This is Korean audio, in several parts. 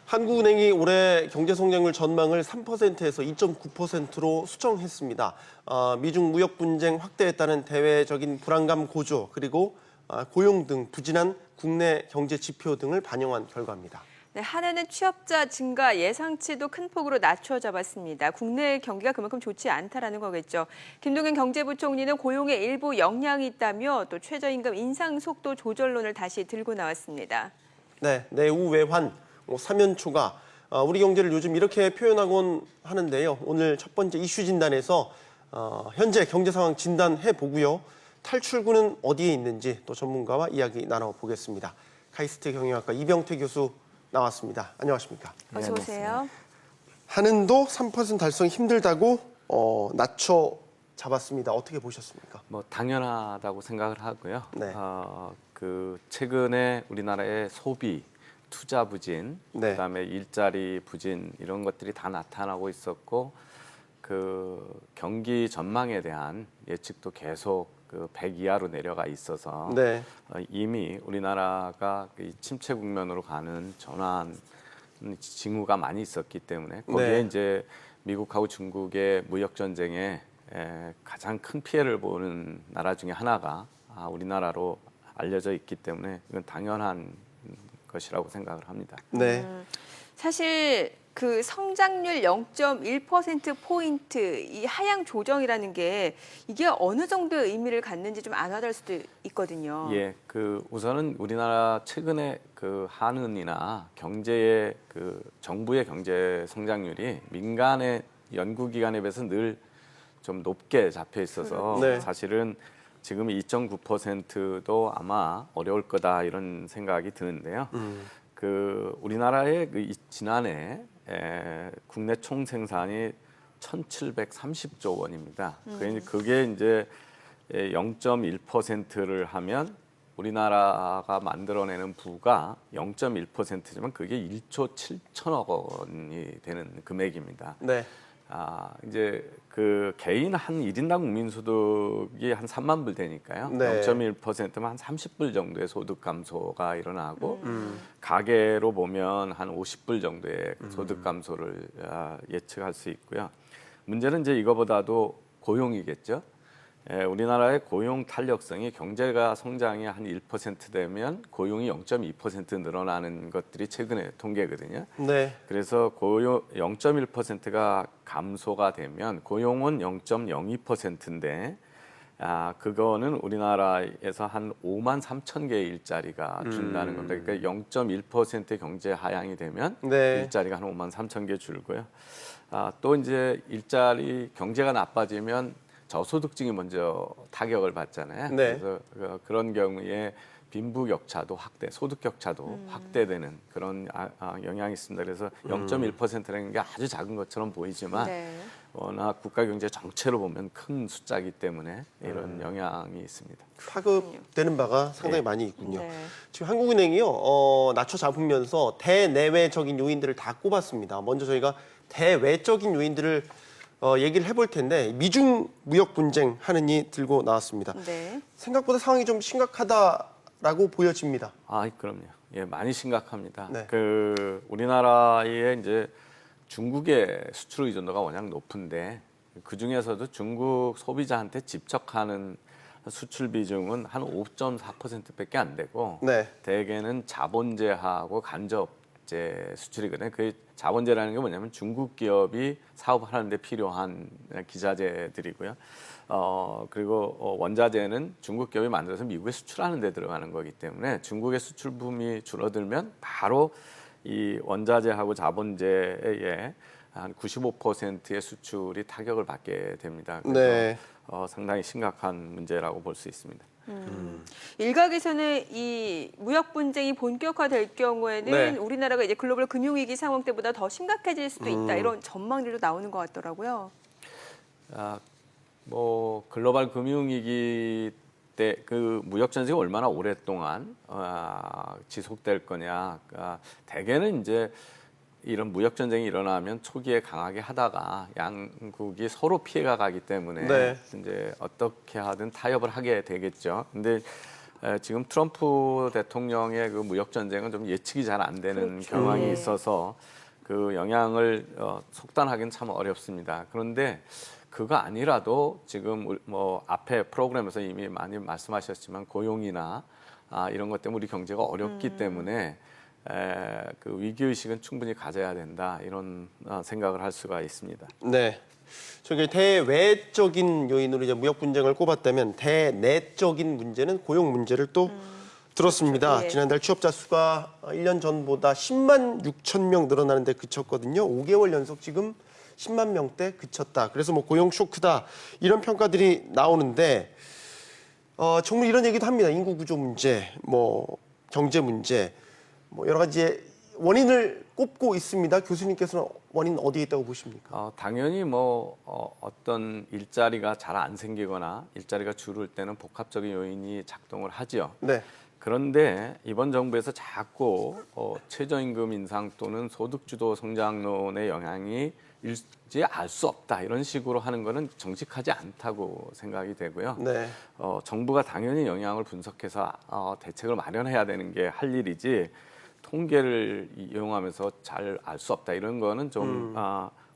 한국은행이 올해 경제 성장률 전망을 3%에서 2.9%로 수정했습니다. 미중 무역 분쟁 확대에 따른 대외적인 불안감 고조 그리고 고용 등 부진한 국내 경제 지표 등을 반영한 결과입니다. 네, 한해는 취업자 증가 예상치도 큰 폭으로 낮춰 잡았습니다. 국내 경기가 그만큼 좋지 않다라는 거겠죠. 김동연 경제부총리는 고용에 일부 영향이 있다며 또 최저임금 인상 속도 조절론을 다시 들고 나왔습니다. 네, 내후 외환 3연 초과. 우리 경제를 요즘 이렇게 표현하곤 하는데요. 오늘 첫 번째 이슈 진단에서 현재 경제 상황 진단해 보고요. 탈출구는 어디에 있는지 또 전문가와 이야기 나눠보겠습니다. 카이스트 경영학과 이병태 교수 나왔습니다. 안녕하십니까? 어서 오세요. 한은도 3% 달성 힘들다고 낮춰 잡았습니다. 어떻게 보셨습니까? 당연하다고 생각을 하고요. 네. 최근에 우리나라의 소비, 투자 부진, 네. 그다음에 일자리 부진 이런 것들이 다 나타나고 있었고 그 경기 전망에 대한 예측도 계속 100 이하로 내려가 있어서 네. 이미 우리나라가 침체 국면으로 가는 전환 징후가 많이 있었기 때문에 거기에 네. 이제 미국하고 중국의 무역 전쟁에 가장 큰 피해를 보는 나라 중에 하나가 우리나라로 알려져 있기 때문에 이건 당연한 것이라고 생각을 합니다. 네. 사실 그 성장률 0.1%포인트 이 하향 조정이라는 게 이게 어느 정도의 의미를 갖는지 좀 안 와닿을 수도 있거든요. 예, 우선은 우리나라 최근에 한은이나 경제의 정부의 경제 성장률이 민간의 연구기관에 비해서 늘 좀 높게 잡혀 있어서 네. 사실은 지금 2.9%도 아마 어려울 거다 이런 생각이 드는데요. 우리나라의 지난해 국내 총 생산이 1,730조 원입니다. 그게 이제 0.1%를 하면 우리나라가 만들어내는 부가 0.1%지만 그게 1조 7천억 원이 되는 금액입니다. 네. 이제 개인 한 1인당 국민소득이 한 3만 불 되니까요. 네. 0.1%면 한 30불 정도의 소득 감소가 일어나고 가계로 보면 한 50불 정도의 소득 감소를 예측할 수 있고요. 문제는 이제 이거보다도 고용이겠죠. 우리나라의 고용 탄력성이 경제가 성장이 한 1% 되면 고용이 0.2% 늘어나는 것들이 최근의 통계거든요. 네. 그래서 고용 0.1%가 감소가 되면 고용은 0.02%인데 그거는 우리나라에서 한 5만 3천 개의 일자리가 준다는 겁니다. 그러니까 0.1%의 경제 하향이 되면 네. 일자리가 한 5만 3천 개 줄고요. 또 이제 일자리 경제가 나빠지면 저소득층이 먼저 타격을 받잖아요. 네. 그래서 그런 경우에 빈부격차도 확대, 소득격차도 확대되는 그런 영향이 있습니다. 그래서 0.1%라는 게 아주 작은 것처럼 보이지만 네. 워낙 국가 경제 전체로 보면 큰 숫자이기 때문에 이런 영향이 있습니다. 파급되는 바가 상당히 네. 많이 있군요. 네. 지금 한국은행이요, 낮춰 잡으면서 대내외적인 요인들을 다 꼽았습니다. 먼저 저희가 대외적인 요인들을 얘기를 해볼 텐데 미중 무역 분쟁 한은이 들고 나왔습니다. 네. 생각보다 상황이 좀 심각하다라고 보여집니다. 그럼요. 예, 많이 심각합니다. 네. 우리나라의 이제 중국의 수출 의존도가 워낙 높은데 그 중에서도 중국 소비자한테 집적하는 수출 비중은 한 5.4%밖에 안 되고 네. 대개는 자본재하고 간접재 수출이거든요. 그 자본재라는 게 뭐냐면 중국 기업이 사업을 하는데 필요한 기자재들이고요. 그리고 원자재는 중국 기업이 만들어서 미국에 수출하는 데 들어가는 거기 때문에 중국의 수출 붐이 줄어들면 바로 이 원자재하고 자본재의 한 95%의 수출이 타격을 받게 됩니다. 그래서 네. 상당히 심각한 문제라고 볼 수 있습니다. 일각에서는 이 무역 분쟁이 본격화될 경우에는 네. 우리나라가 이제 글로벌 금융위기 상황 때보다 더 심각해질 수도 있다 이런 전망들도 나오는 것 같더라고요. 글로벌 금융위기 때 무역 전쟁이 얼마나 오랫동안 지속될 거냐. 대개는 이제 이런 무역 전쟁이 일어나면 초기에 강하게 하다가 양국이 서로 피해가 가기 때문에 네. 이제 어떻게 하든 타협을 하게 되겠죠. 근데 지금 트럼프 대통령의 그 무역 전쟁은 좀 예측이 잘 안 되는 그렇죠. 경향이 네. 있어서 그 영향을 속단하기는 참 어렵습니다. 그런데 그거 아니라도 지금 뭐 앞에 프로그램에서 이미 많이 말씀하셨지만 고용이나 이런 것 때문에 우리 경제가 어렵기 때문에 그 위기 의식은 충분히 가져야 된다 이런 생각을 할 수가 있습니다. 네. 저기 대외적인 요인으로 이제 무역 분쟁을 꼽았다면 대내적인 문제는 고용 문제를 또 들었습니다. 그렇죠. 예. 지난달 취업자 수가 1년 전보다 10만 6천 명 늘어나는 데 그쳤거든요. 5개월 연속 지금 10만 명대 그쳤다. 그래서 뭐 고용 쇼크다. 이런 평가들이 나오는데 정말 이런 얘기도 합니다. 인구 구조 문제, 뭐 경제 문제, 뭐 여러 가지 원인을 꼽고 있습니다. 교수님께서는 원인 어디에 있다고 보십니까? 당연히 뭐 어떤 일자리가 잘 안 생기거나 일자리가 줄을 때는 복합적인 요인이 작동을 하죠. 네. 그런데 이번 정부에서 자꾸 최저임금 인상 또는 소득주도 성장론의 영향이 일지 알 수 없다 이런 식으로 하는 거는 정직하지 않다고 생각이 되고요. 네. 정부가 당연히 영향을 분석해서 대책을 마련해야 되는 게 할 일이지 통계를 이용하면서 잘 알 수 없다 이런 거는 좀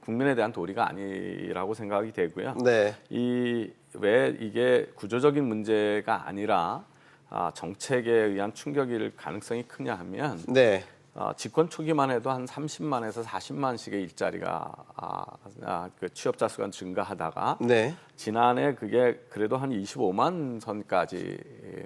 국민에 대한 도리가 아니라고 생각이 되고요. 네. 왜 이게 구조적인 문제가 아니라 정책에 의한 충격일 가능성이 크냐 하면 네. 집권 초기만 해도 한 30만에서 40만씩의 일자리가 그 취업자 수가 증가하다가 네. 지난해 그게 그래도 한 25만 선까지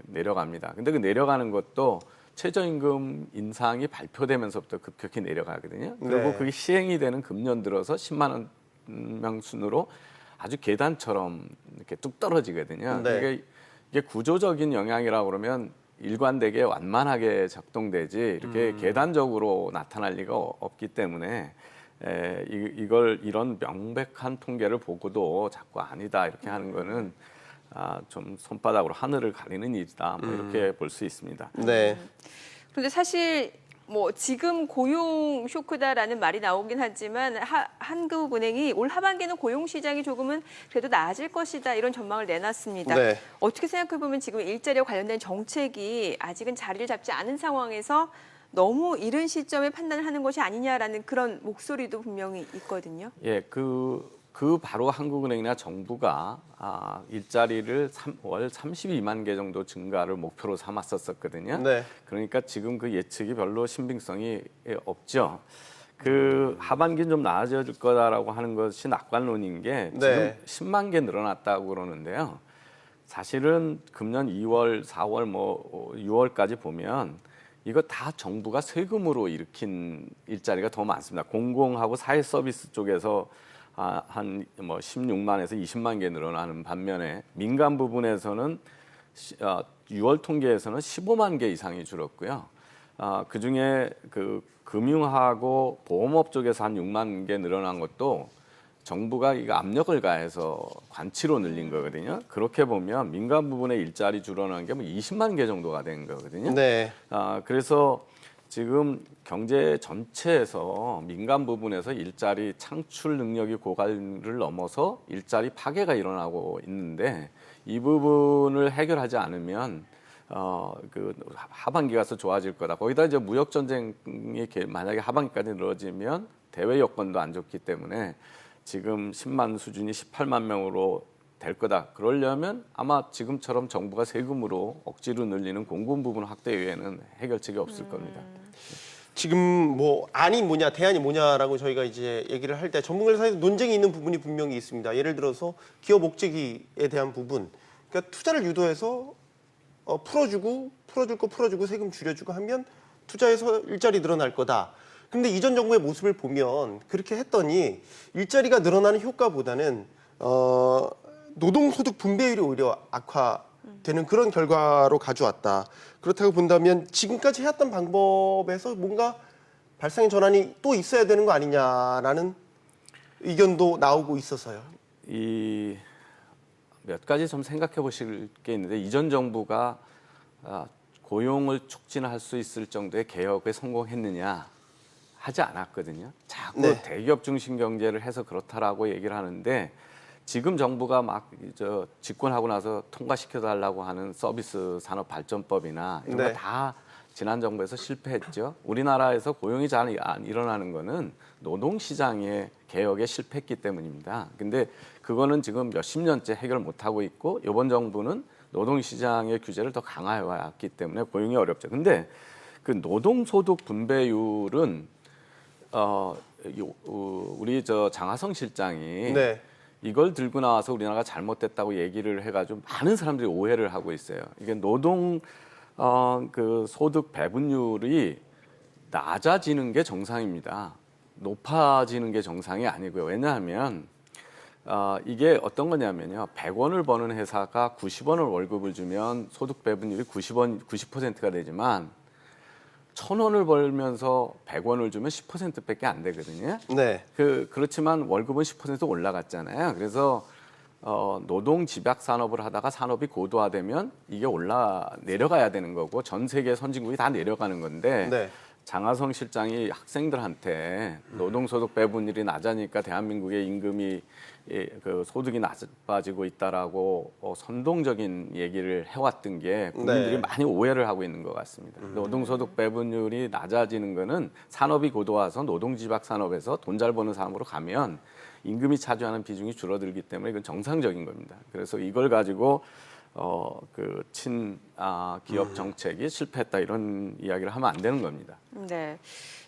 내려갑니다. 근데 그 내려가는 것도 최저임금 인상이 발표되면서부터 급격히 내려가거든요. 그리고 네. 그게 시행이 되는 금년 들어서 10만 명 순으로 아주 계단처럼 이렇게 뚝 떨어지거든요. 네. 이게 구조적인 영향이라고 그러면 일관되게 완만하게 작동되지 이렇게 계단적으로 나타날 리가 없기 때문에 이런 명백한 통계를 보고도 자꾸 아니다 이렇게 하는 거는 좀 손바닥으로 하늘을 가리는 일이다 뭐 이렇게 볼 수 있습니다. 네. 그런데 사실 뭐 지금 고용 쇼크다라는 말이 나오긴 하지만 한국은행이 올 하반기는 고용 시장이 조금은 그래도 나아질 것이다 이런 전망을 내놨습니다. 네. 어떻게 생각해 보면 지금 일자리와 관련된 정책이 아직은 자리를 잡지 않은 상황에서 너무 이른 시점에 판단을 하는 것이 아니냐라는 그런 목소리도 분명히 있거든요. 예, 그 바로 한국은행이나 정부가 일자리를 월 32만 개 정도 증가를 목표로 삼았었거든요. 네. 그러니까 지금 그 예측이 별로 신빙성이 없죠. 그 하반기는 좀 나아질 거다라고 하는 것이 낙관론인 게 지금 네. 10만 개 늘어났다고 그러는데요. 사실은 금년 2월, 4월, 뭐 6월까지 보면 이거 다 정부가 세금으로 일으킨 일자리가 더 많습니다. 공공하고 사회 서비스 쪽에서 한 뭐 16만에서 20만 개 늘어나는 반면에 민간 부분에서는 6월 통계에서는 15만 개 이상이 줄었고요. 그 중에 그 금융하고 보험업 쪽에서 한 6만 개 늘어난 것도 정부가 이거 압력을 가해서 관치로 늘린 거거든요. 그렇게 보면 민간 부분의 일자리 줄어나는 게 뭐 20만 개 정도가 된 거거든요. 네. 그래서 지금 경제 전체에서 민간 부분에서 일자리 창출 능력이 고갈을 넘어서 일자리 파괴가 일어나고 있는데 이 부분을 해결하지 않으면 그 하반기 가서 좋아질 거다. 거기다 이제 무역 전쟁이 만약에 하반기까지 늘어지면 대외 여건도 안 좋기 때문에 지금 10만 수준이 18만 명으로 될 거다. 그러려면 아마 지금처럼 정부가 세금으로 억지로 늘리는 공공 부분 확대 외에는 해결책이 없을 겁니다. 지금 뭐 안이 뭐냐 대안이 뭐냐라고 저희가 이제 얘기를 할 때 전문가 사이에서 논쟁이 있는 부분이 분명히 있습니다. 예를 들어서 기업 목적이에 대한 부분, 그러니까 투자를 유도해서 풀어주고 세금 줄여주고 하면 투자해서 일자리 늘어날 거다. 근데 이전 정부의 모습을 보면 그렇게 했더니 일자리가 늘어나는 효과보다는 노동소득 분배율이 오히려 악화되는 그런 결과로 가져왔다. 그렇다고 본다면 지금까지 해왔던 방법에서 뭔가 발상의 전환이 또 있어야 되는 거 아니냐라는 의견도 나오고 있어서요. 이 몇 가지 좀 생각해 보실 게 있는데 이전 정부가 고용을 촉진할 수 있을 정도의 개혁에 성공했느냐 하지 않았거든요. 자꾸 네. 대기업 중심 경제를 해서 그렇다라고 얘기를 하는데 지금 정부가 막 집권하고 나서 통과시켜달라고 하는 서비스 산업 발전법이나 이런 네. 거 다 지난 정부에서 실패했죠. 우리나라에서 고용이 잘 안 일어나는 거는 노동시장의 개혁에 실패했기 때문입니다. 근데 그거는 지금 몇십 년째 해결 못하고 있고 이번 정부는 노동시장의 규제를 더 강화해 왔기 때문에 고용이 어렵죠. 근데 그 노동소득 분배율은 우리 장하성 실장이 네. 이걸 들고 나와서 우리나라가 잘못됐다고 얘기를 해가지고 많은 사람들이 오해를 하고 있어요. 이게 노동 그 소득 배분율이 낮아지는 게 정상입니다. 높아지는 게 정상이 아니고요. 왜냐하면 이게 어떤 거냐면요. 100원을 버는 회사가 90원을 월급을 주면 소득 배분율이 90%가 되지만 1,000원을 벌면서 100원을 주면 10%밖에 안 되거든요. 네. 그렇지만 월급은 10% 올라갔잖아요. 그래서 노동 집약 산업을 하다가 산업이 고도화되면 이게 내려가야 되는 거고 전 세계 선진국이 다 내려가는 건데 네. 장하성 실장이 학생들한테 노동소득 배분율이 낮으니까 대한민국의 임금이 그 소득이 낮아지고 있다라고 선동적인 얘기를 해왔던 게 국민들이 네. 많이 오해를 하고 있는 것 같습니다. 노동소득 배분율이 낮아지는 거는 산업이 고도화해서 노동집약 산업에서 돈 잘 버는 사람으로 가면 임금이 차지하는 비중이 줄어들기 때문에 이건 정상적인 겁니다. 그래서 이걸 가지고 그 기업 정책이 실패했다 이런 이야기를 하면 안 되는 겁니다. 네.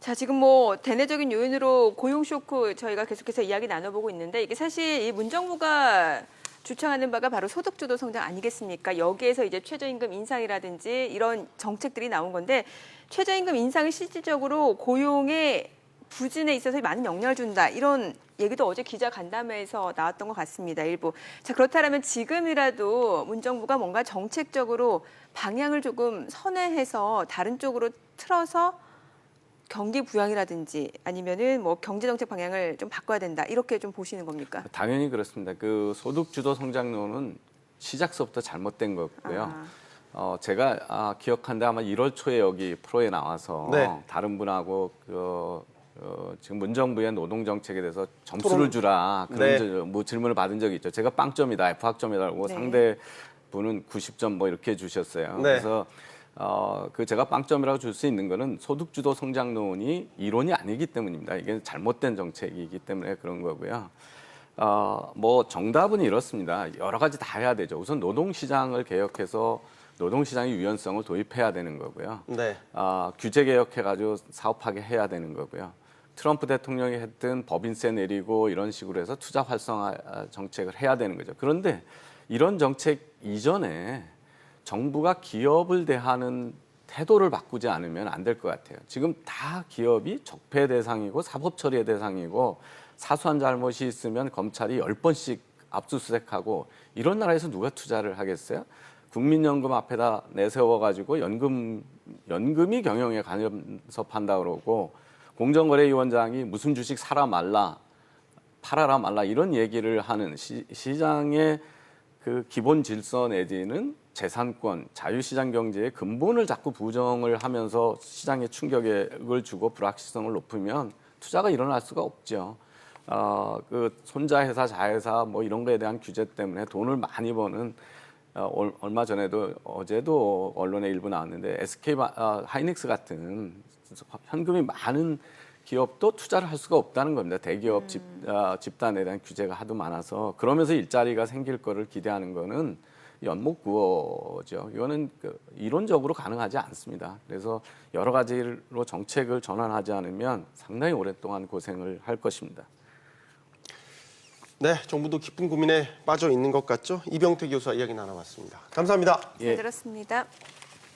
자, 지금 뭐 대내적인 요인으로 고용 쇼크 저희가 계속해서 이야기 나눠보고 있는데 이게 사실 이 문정부가 주창하는 바가 바로 소득주도 성장 아니겠습니까? 여기에서 이제 최저임금 인상이라든지 이런 정책들이 나온 건데 최저임금 인상이 실질적으로 고용의 부진에 있어서 많은 영향을 준다. 이런 얘기도 어제 기자 간담회에서 나왔던 것 같습니다. 일부. 자, 그렇다면 지금이라도 문정부가 뭔가 정책적으로 방향을 조금 선회해서 다른 쪽으로 틀어서 경기 부양이라든지 아니면은 뭐 경제 정책 방향을 좀 바꿔야 된다. 이렇게 좀 보시는 겁니까? 당연히 그렇습니다. 그 소득주도 성장론은 시작서부터 잘못된 거고요. 제가 기억한데 아마 1월 초에 여기 프로에 나와서 네. 다른 분하고 지금 문정부의 노동 정책에 대해서 점수를 주라 그런 네. 뭐 질문을 받은 적이 있죠. 제가 빵점이다, F학점이다고 네. 상대 분은 90점 뭐 이렇게 주셨어요. 네. 그래서 그 제가 빵점이라고 줄 수 있는 거는 소득주도 성장론이 이론이 아니기 때문입니다. 이게 잘못된 정책이기 때문에 그런 거고요. 뭐 정답은 이렇습니다. 여러 가지 다 해야 되죠. 우선 노동시장을 개혁해서 노동시장의 유연성을 도입해야 되는 거고요. 네. 규제 개혁해가지고 사업하게 해야 되는 거고요. 트럼프 대통령이 했던 법인세 내리고 이런 식으로 해서 투자 활성화 정책을 해야 되는 거죠. 그런데 이런 정책 이전에 정부가 기업을 대하는 태도를 바꾸지 않으면 안 될 것 같아요. 지금 다 기업이 적폐 대상이고 사법 처리의 대상이고 사소한 잘못이 있으면 검찰이 10번씩 압수수색하고 이런 나라에서 누가 투자를 하겠어요? 국민연금 앞에다 내세워가지고 연금이 경영에 간섭한다 그러고 공정거래위원장이 무슨 주식 사라 말라, 팔아라 말라 이런 얘기를 하는 시장의 그 기본 질서 내지는 재산권, 자유시장 경제의 근본을 자꾸 부정을 하면서 시장에 충격을 주고 불확실성을 높이면 투자가 일어날 수가 없죠. 그 손자회사, 자회사 뭐 이런 거에 대한 규제 때문에 돈을 많이 버는 얼마 전에도 어제도 언론에 일부 나왔는데 SK 하이닉스 같은 현금이 많은 기업도 투자를 할 수가 없다는 겁니다. 대기업 집단에 대한 규제가 하도 많아서 그러면서 일자리가 생길 거를 기대하는 거는 연목구어죠. 이거는 이론적으로 가능하지 않습니다. 그래서 여러 가지로 정책을 전환하지 않으면 상당히 오랫동안 고생을 할 것입니다. 네, 정부도 깊은 고민에 빠져 있는 것 같죠? 이병태 교수와 이야기 나눠봤습니다. 감사합니다. 잘 들었습니다.